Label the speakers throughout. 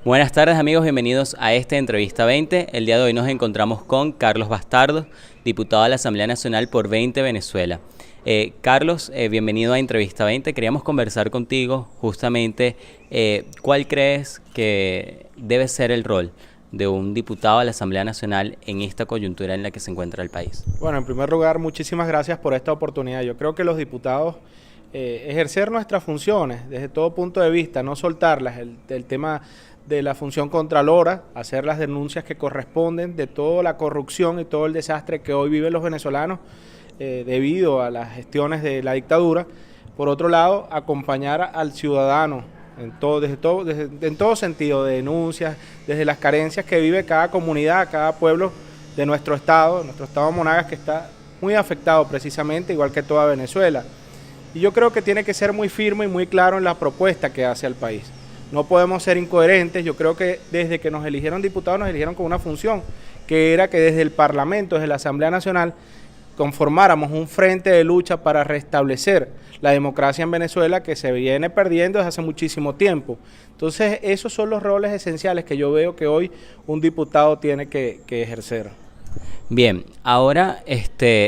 Speaker 1: Buenas tardes amigos, bienvenidos a esta entrevista 20. El día de hoy nos encontramos con Carlos Bastardo, diputado de la Asamblea Nacional por 20 Venezuela. Carlos, bienvenido a Entrevista 20. Queríamos conversar contigo justamente cuál crees que debe ser el rol de un diputado de la Asamblea Nacional en esta coyuntura en la que se encuentra el país.
Speaker 2: Bueno, en primer lugar, muchísimas gracias por esta oportunidad. Yo creo que los diputados ejercer nuestras funciones desde todo punto de vista, no soltarlas, el tema de la función contralora, hacer las denuncias que corresponden de toda la corrupción y todo el desastre que hoy viven los venezolanos debido a las gestiones de la dictadura. Por otro lado, acompañar al ciudadano en todo sentido, de denuncias, desde las carencias que vive cada comunidad, cada pueblo de nuestro estado Monagas, que está muy afectado precisamente, igual que toda Venezuela. Y yo creo que tiene que ser muy firme y muy claro en la propuesta que hace al país. No podemos ser incoherentes. Yo creo que desde que nos eligieron diputados, nos eligieron con una función, que era que desde el Parlamento, desde la Asamblea Nacional, conformáramos un frente de lucha para restablecer la democracia en Venezuela, que se viene perdiendo desde hace muchísimo tiempo. Entonces, esos son los roles esenciales que yo veo que hoy un diputado tiene que ejercer.
Speaker 1: Bien, ahora,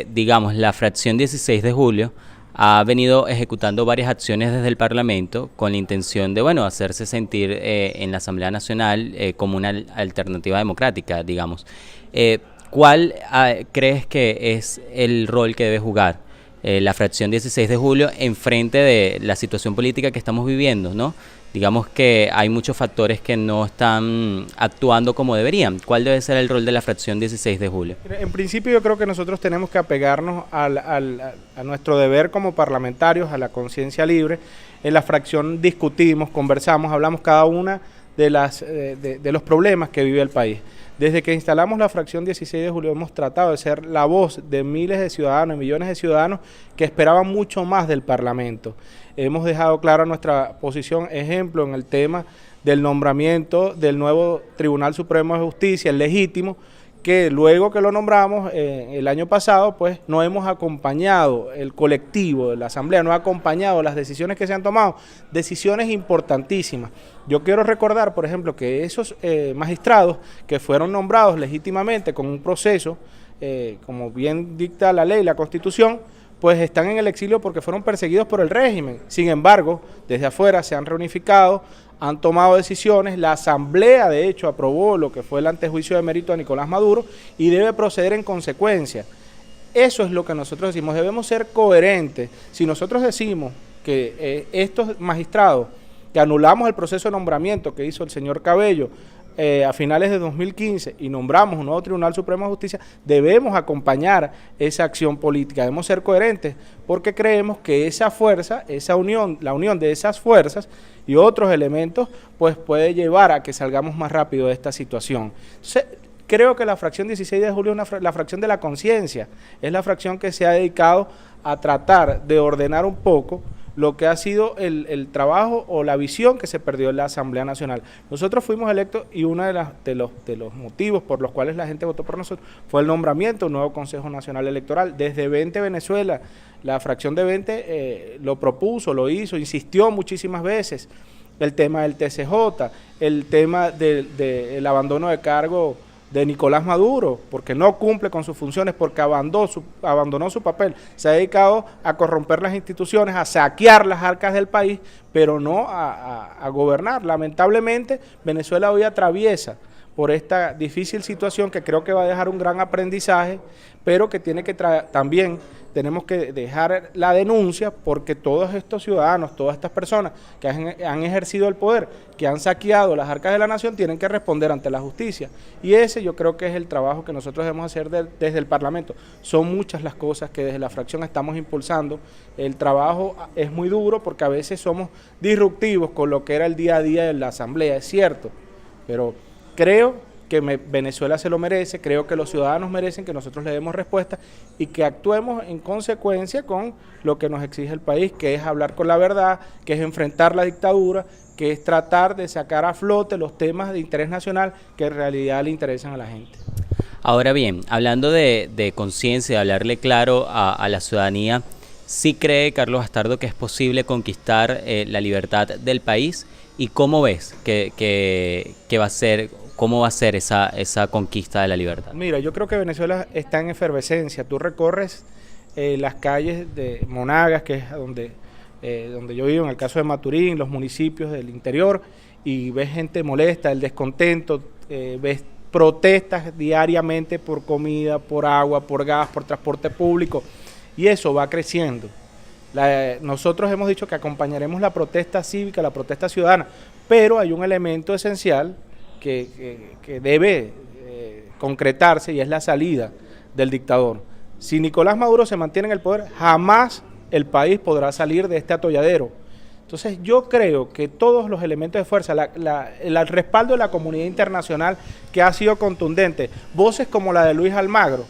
Speaker 1: digamos, la fracción 16 de julio ha venido ejecutando varias acciones desde el Parlamento con la intención de, bueno, hacerse sentir en la Asamblea Nacional como una alternativa democrática, digamos. ¿Cuál crees que es el rol que debe jugar la fracción 16 de julio en frente de la situación política que estamos viviendo, ¿no? Digamos que hay muchos factores que no están actuando como deberían. ¿Cuál debe ser el rol de la fracción 16 de julio?
Speaker 2: En principio yo creo que nosotros tenemos que apegarnos a nuestro deber como parlamentarios, a la conciencia libre. En la fracción discutimos, conversamos, hablamos cada una de los problemas que vive el país. Desde que instalamos la fracción 16 de julio hemos tratado de ser la voz de miles de ciudadanos, millones de ciudadanos que esperaban mucho más del Parlamento. Hemos dejado clara nuestra posición, ejemplo, en el tema del nombramiento del nuevo Tribunal Supremo de Justicia, el legítimo, que luego que lo nombramos el año pasado, pues no hemos acompañado, el colectivo de la Asamblea no ha acompañado las decisiones que se han tomado, decisiones importantísimas. Yo quiero recordar, por ejemplo, que esos magistrados que fueron nombrados legítimamente con un proceso, como bien dicta la ley, la Constitución, pues están en el exilio porque fueron perseguidos por el régimen. Sin embargo, desde afuera se han reunificado, han tomado decisiones, la Asamblea de hecho aprobó lo que fue el antejuicio de mérito a Nicolás Maduro y debe proceder en consecuencia. Eso es lo que nosotros decimos, debemos ser coherentes. Si nosotros decimos que estos magistrados, que anulamos el proceso de nombramiento que hizo el señor Cabello a finales de 2015 y nombramos un nuevo Tribunal Supremo de Justicia, debemos acompañar esa acción política, debemos ser coherentes, porque creemos que esa fuerza, esa unión, la unión de esas fuerzas y otros elementos, pues puede llevar a que salgamos más rápido de esta situación. Entonces, creo que la fracción 16 de julio es la fracción de la conciencia, es la fracción que se ha dedicado a tratar de ordenar un poco lo que ha sido el trabajo o la visión que se perdió en la Asamblea Nacional. Nosotros fuimos electos y uno de los motivos por los cuales la gente votó por nosotros fue el nombramiento de un nuevo Consejo Nacional Electoral. Desde 20 Venezuela, la fracción de 20 lo propuso, lo hizo, insistió muchísimas veces. El tema del TCJ, el tema del abandono de cargo de Nicolás Maduro, porque no cumple con sus funciones, porque abandonó su papel, se ha dedicado a corromper las instituciones, a saquear las arcas del país, pero no a gobernar. Lamentablemente, Venezuela hoy atraviesa por esta difícil situación que creo que va a dejar un gran aprendizaje, pero que tiene que también tenemos que dejar la denuncia, porque todos estos ciudadanos, todas estas personas que han ejercido el poder, que han saqueado las arcas de la nación, tienen que responder ante la justicia. Y ese yo creo que es el trabajo que nosotros debemos hacer desde el Parlamento. Son muchas las cosas que desde la fracción estamos impulsando. El trabajo es muy duro porque a veces somos disruptivos con lo que era el día a día de la Asamblea, es cierto, pero creo que Venezuela se lo merece, creo que los ciudadanos merecen que nosotros le demos respuesta y que actuemos en consecuencia con lo que nos exige el país, que es hablar con la verdad, que es enfrentar la dictadura, que es tratar de sacar a flote los temas de interés nacional que en realidad le interesan a la gente.
Speaker 1: Ahora bien, hablando de conciencia, de hablarle claro a la ciudadanía, ¿Sí cree Carlos Bastardo que es posible conquistar la libertad del país? ¿Y cómo ves que va a ser, cómo va a ser esa conquista de la libertad?
Speaker 2: Mira, yo creo que Venezuela está en efervescencia. Tú recorres las calles de Monagas, que es donde yo vivo, en el caso de Maturín, los municipios del interior, y ves gente molesta, el descontento, ves protestas diariamente por comida, por agua, por gas, por transporte público, y eso va creciendo. Nosotros hemos dicho que acompañaremos la protesta cívica, la protesta ciudadana, pero hay un elemento esencial que debe concretarse, y es la salida del dictador. Si Nicolás Maduro se mantiene en el poder, jamás el país podrá salir de este atolladero. Entonces yo creo que todos los elementos de fuerza, el respaldo de la comunidad internacional, que ha sido contundente, voces como la de Luis Almagro,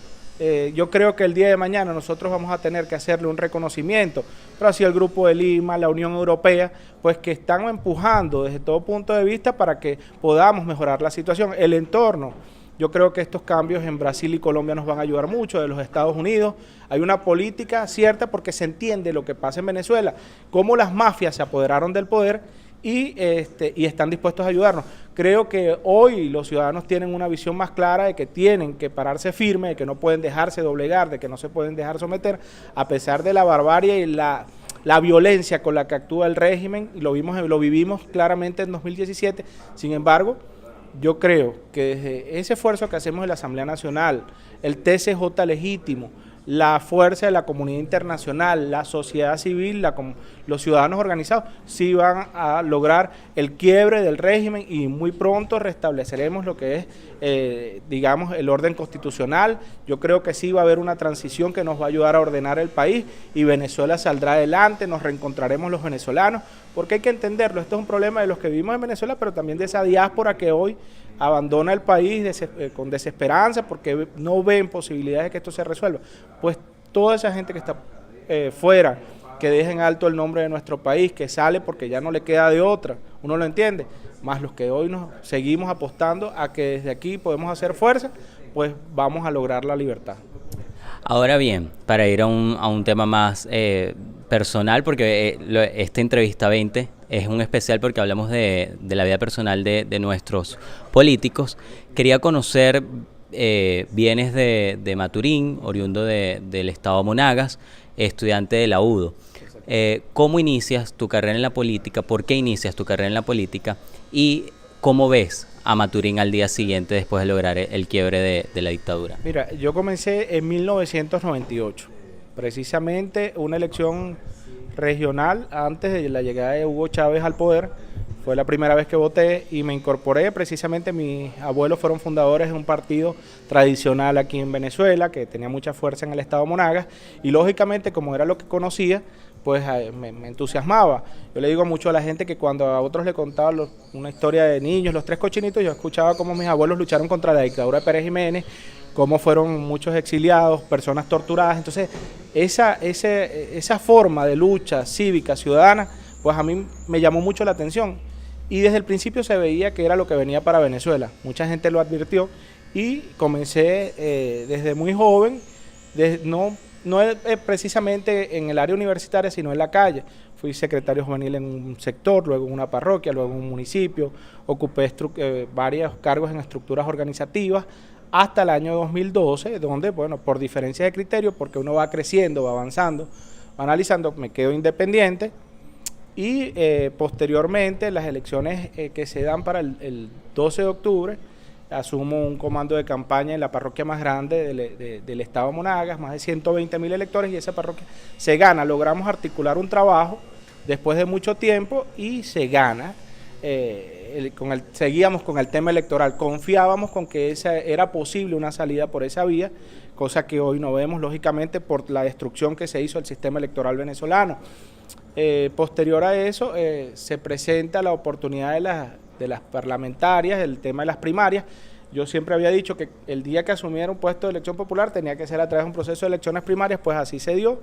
Speaker 2: yo creo que el día de mañana nosotros vamos a tener que hacerle un reconocimiento, pero así el Grupo de Lima, la Unión Europea, pues que están empujando desde todo punto de vista para que podamos mejorar la situación, el entorno. Yo creo que estos cambios en Brasil y Colombia nos van a ayudar mucho, de los Estados Unidos. Hay una política cierta porque se entiende lo que pasa en Venezuela, cómo las mafias se apoderaron del poder y están dispuestos a ayudarnos. Creo que hoy los ciudadanos tienen una visión más clara de que tienen que pararse firme, de que no pueden dejarse doblegar, de que no se pueden dejar someter, a pesar de la barbarie y la violencia con la que actúa el régimen, y lo vivimos claramente en 2017. Sin embargo, yo creo que desde ese esfuerzo que hacemos en la Asamblea Nacional, el TCJ legítimo, la fuerza de la comunidad internacional, la sociedad civil, los ciudadanos organizados, sí van a lograr el quiebre del régimen, y muy pronto restableceremos lo que es, digamos, el orden constitucional. Yo creo que sí va a haber una transición que nos va a ayudar a ordenar el país, y Venezuela saldrá adelante, nos reencontraremos los venezolanos, porque hay que entenderlo, esto es un problema de los que vivimos en Venezuela, pero también de esa diáspora que hoy abandona el país con desesperanza porque no ven posibilidades de que esto se resuelva. Pues toda esa gente que está fuera, que deja en alto el nombre de nuestro país, que sale porque ya no le queda de otra, uno lo entiende, más los que hoy nos seguimos apostando a que desde aquí podemos hacer fuerza, pues vamos a lograr la libertad.
Speaker 1: Ahora bien, para ir a un tema más personal, porque esta entrevista 20 es un especial porque hablamos de la vida personal de nuestros políticos. Quería conocer, vienes de Maturín, oriundo del estado Monagas, estudiante de la UDO. ¿Cómo inicias tu carrera en la política? ¿Por qué inicias tu carrera en la política? ¿Y cómo ves a Maturín al día siguiente después de lograr el quiebre de la dictadura?
Speaker 2: Mira, yo comencé en 1998, precisamente una elección regional antes de la llegada de Hugo Chávez al poder. Fue la primera vez que voté y me incorporé. Precisamente mis abuelos fueron fundadores de un partido tradicional aquí en Venezuela que tenía mucha fuerza en el estado Monagas, y lógicamente, como era lo que conocía, pues me entusiasmaba. Yo le digo mucho a la gente que cuando a otros le contaba una historia de niños, los tres cochinitos, yo escuchaba cómo mis abuelos lucharon contra la dictadura de Pérez Jiménez, cómo fueron muchos exiliados, personas torturadas. Entonces, esa forma de lucha cívica, ciudadana, pues a mí me llamó mucho la atención. Y desde el principio se veía que era lo que venía para Venezuela. Mucha gente lo advirtió y comencé desde muy joven, no precisamente en el área universitaria, sino en la calle. Fui secretario juvenil en un sector, luego en una parroquia, luego en un municipio. Ocupé varios cargos en estructuras organizativas hasta el año 2012, donde, bueno, por diferencia de criterio, porque uno va creciendo, va avanzando, va analizando, me quedo independiente. Y posteriormente, las elecciones que se dan para el 12 de octubre, asumo un comando de campaña en la parroquia más grande del estado Monagas, más de 120.000 electores, y esa parroquia se gana. Logramos articular un trabajo después de mucho tiempo y se gana. Seguíamos con el tema electoral, confiábamos con que era posible una salida por esa vía, cosa que hoy no vemos, lógicamente, por la destrucción que se hizo al sistema electoral venezolano. Posterior a eso, se presenta la oportunidad de las parlamentarias, el tema de las primarias. Yo siempre había dicho que el día que asumiera un puesto de elección popular tenía que ser a través de un proceso de elecciones primarias, pues así se dio,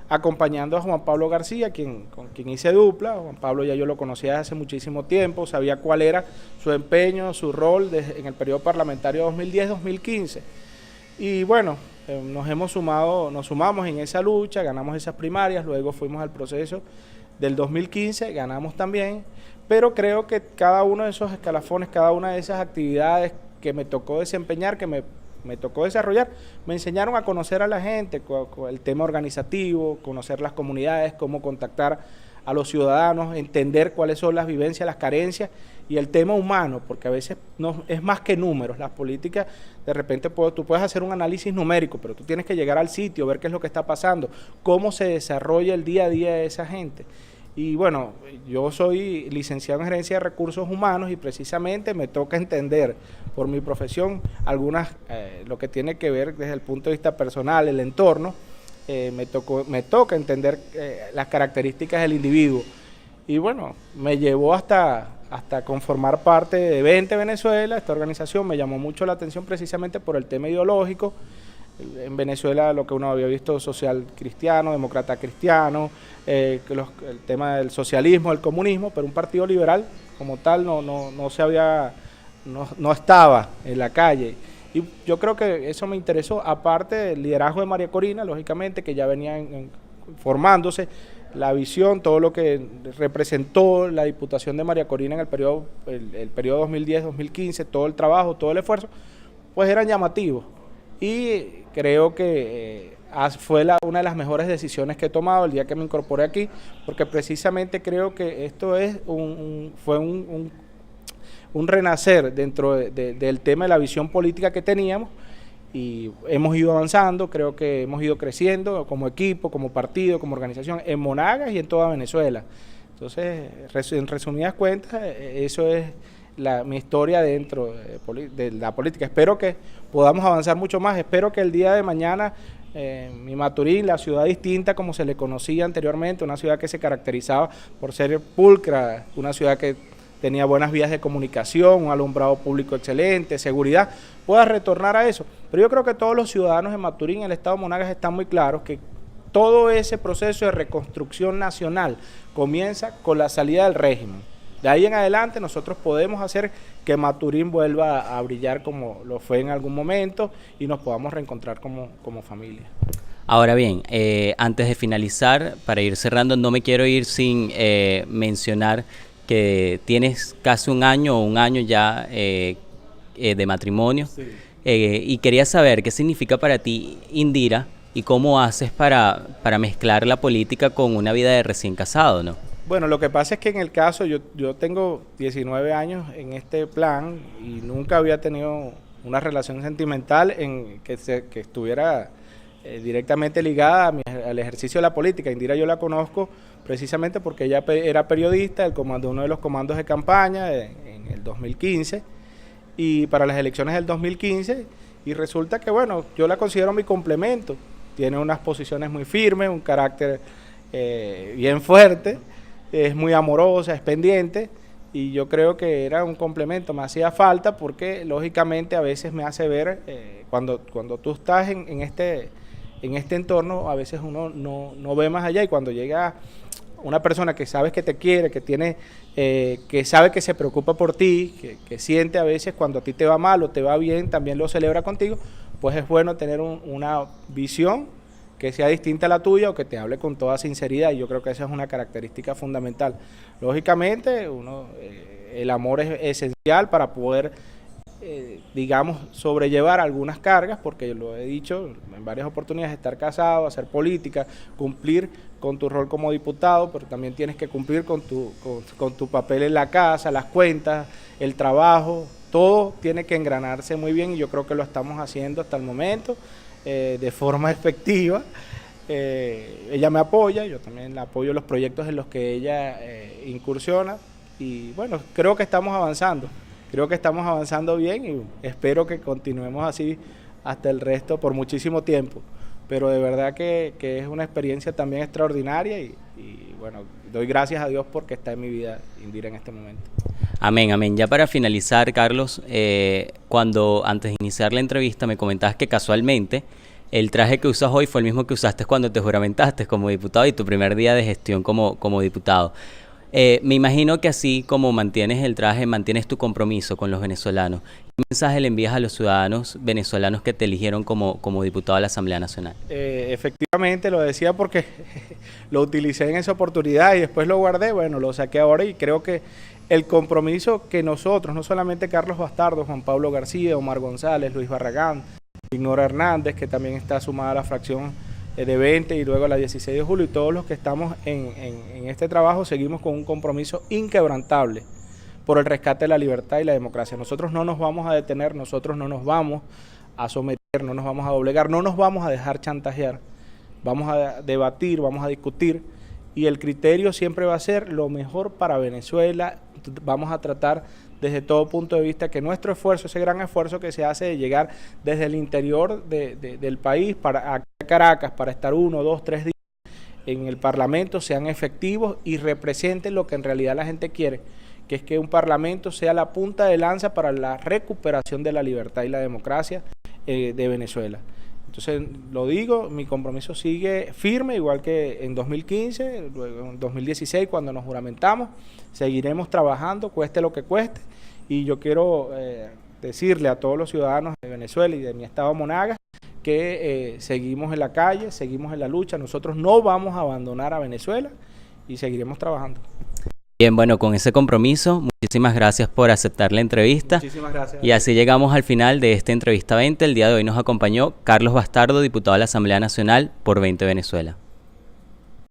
Speaker 2: acompañando a Juan Pablo García, con quien hice dupla. Juan Pablo ya yo lo conocía desde hace muchísimo tiempo, sabía cuál era su empeño, su rol en el periodo parlamentario 2010-2015. Y bueno, nos sumamos en esa lucha, ganamos esas primarias, luego fuimos al proceso del 2015, ganamos también, pero creo que cada uno de esos escalafones, cada una de esas actividades que me tocó desempeñar, que me tocó desarrollar, me enseñaron a conocer a la gente, el tema organizativo, conocer las comunidades, cómo contactar a los ciudadanos, entender cuáles son las vivencias, las carencias y el tema humano, porque a veces no es más que números. Las políticas, de repente tú puedes hacer un análisis numérico, pero tú tienes que llegar al sitio, ver qué es lo que está pasando, cómo se desarrolla el día a día de esa gente. Y bueno, yo soy licenciado en Gerencia de Recursos Humanos y precisamente me toca entender por mi profesión algunas, lo que tiene que ver desde el punto de vista personal, el entorno, me toca entender las características del individuo. Y bueno, me llevó hasta conformar parte de 20 Venezuela. Esta organización me llamó mucho la atención precisamente por el tema ideológico. En Venezuela lo que uno había visto social cristiano, demócrata cristiano, el tema del socialismo, el comunismo, pero un partido liberal como tal no estaba en la calle. Y yo creo que eso me interesó, aparte del liderazgo de María Corina, lógicamente, que ya venía formándose, la visión, todo lo que representó la Diputación de María Corina en el periodo 2010-2015, todo el trabajo, todo el esfuerzo, pues eran llamativos. Y creo que fue una de las mejores decisiones que he tomado el día que me incorporé aquí, porque precisamente creo que esto fue un renacer dentro del tema de la visión política que teníamos, y hemos ido avanzando, creo que hemos ido creciendo como equipo, como partido, como organización, en Monagas y en toda Venezuela. Entonces, en resumidas cuentas, eso es mi historia dentro de la política. Espero que podamos avanzar mucho más, espero que el día de mañana mi Maturín, la ciudad distinta como se le conocía anteriormente, una ciudad que se caracterizaba por ser pulcra, una ciudad que tenía buenas vías de comunicación, un alumbrado público excelente, seguridad, pueda retornar a eso. Pero yo creo que todos los ciudadanos de Maturín, el estado de Monagas, están muy claros que todo ese proceso de reconstrucción nacional comienza con la salida del régimen. De ahí en adelante nosotros podemos hacer que Maturín vuelva a brillar como lo fue en algún momento y nos podamos reencontrar como familia.
Speaker 1: Ahora bien, antes de finalizar, para ir cerrando, no me quiero ir sin mencionar que tienes casi un año ya de matrimonio. Sí. Y quería saber qué significa para ti Indira y cómo haces para mezclar la política con una vida de recién casado, ¿no?
Speaker 2: Bueno, lo que pasa es que en el caso, yo tengo 19 años en este plan y nunca había tenido una relación sentimental que estuviera directamente ligada al ejercicio de la política. Indira yo la conozco precisamente porque ella era periodista, uno de los comandos de campaña en el 2015 y para las elecciones del 2015, y resulta que bueno, yo la considero mi complemento. Tiene unas posiciones muy firmes, un carácter bien fuerte, es muy amorosa, es pendiente, y yo creo que era un complemento, me hacía falta porque lógicamente a veces me hace ver, cuando tú estás en este entorno, a veces uno no ve más allá, y cuando llega una persona que sabes que te quiere, que sabe que se preocupa por ti, que siente a veces cuando a ti te va mal o te va bien, también lo celebra contigo, pues es bueno tener una visión que sea distinta a la tuya o que te hable con toda sinceridad, y yo creo que esa es una característica fundamental. Lógicamente, el amor es esencial para poder, digamos, sobrellevar algunas cargas, porque lo he dicho en varias oportunidades, estar casado, hacer política, cumplir con tu rol como diputado, pero también tienes que cumplir con tu papel en la casa, las cuentas, el trabajo, todo tiene que engranarse muy bien, y yo creo que lo estamos haciendo hasta el momento de forma efectiva. Ella me apoya, yo también la apoyo en los proyectos en los que ella incursiona, y bueno, creo que estamos avanzando bien, y espero que continuemos así hasta el resto por muchísimo tiempo, pero de verdad que es una experiencia también extraordinaria, y bueno, doy gracias a Dios porque está en mi vida Indira en este momento.
Speaker 1: Amén, amén. Ya para finalizar, Carlos, cuando antes de iniciar la entrevista me comentabas que casualmente el traje que usas hoy fue el mismo que usaste cuando te juramentaste como diputado y tu primer día de gestión como diputado. Me imagino que así como mantienes el traje, mantienes tu compromiso con los venezolanos. ¿Qué mensaje le envías a los ciudadanos venezolanos que te eligieron como diputado a la Asamblea Nacional?
Speaker 2: Efectivamente, lo decía porque lo utilicé en esa oportunidad y después lo guardé, bueno, lo saqué ahora y creo que el compromiso que nosotros, no solamente Carlos Bastardo, Juan Pablo García, Omar González, Luis Barragán, Ignora Hernández, que también está sumada a la fracción de 20 y luego a la 16 de julio, y todos los que estamos en este trabajo seguimos con un compromiso inquebrantable por el rescate de la libertad y la democracia. Nosotros no nos vamos a detener, nosotros no nos vamos a someter, no nos vamos a doblegar, no nos vamos a dejar chantajear, vamos a debatir, vamos a discutir y el criterio siempre va a ser lo mejor para Venezuela. Vamos a tratar desde todo punto de vista que nuestro esfuerzo, ese gran esfuerzo que se hace de llegar desde el interior del país a Caracas para estar 1, 2, 3 días en el Parlamento, sean efectivos y representen lo que en realidad la gente quiere, que es que un Parlamento sea la punta de lanza para la recuperación de la libertad y la democracia de Venezuela. Entonces, lo digo, mi compromiso sigue firme, igual que en 2015, luego en 2016, cuando nos juramentamos, seguiremos trabajando, cueste lo que cueste, y yo quiero decirle a todos los ciudadanos de Venezuela y de mi estado Monagas que seguimos en la calle, seguimos en la lucha, nosotros no vamos a abandonar a Venezuela y seguiremos trabajando.
Speaker 1: Bien, bueno, con ese compromiso, muchísimas gracias por aceptar la entrevista.
Speaker 2: Muchísimas gracias.
Speaker 1: Y así llegamos al final de esta entrevista 20. El día de hoy nos acompañó Carlos Bastardo, diputado de la Asamblea Nacional por 20 Venezuela.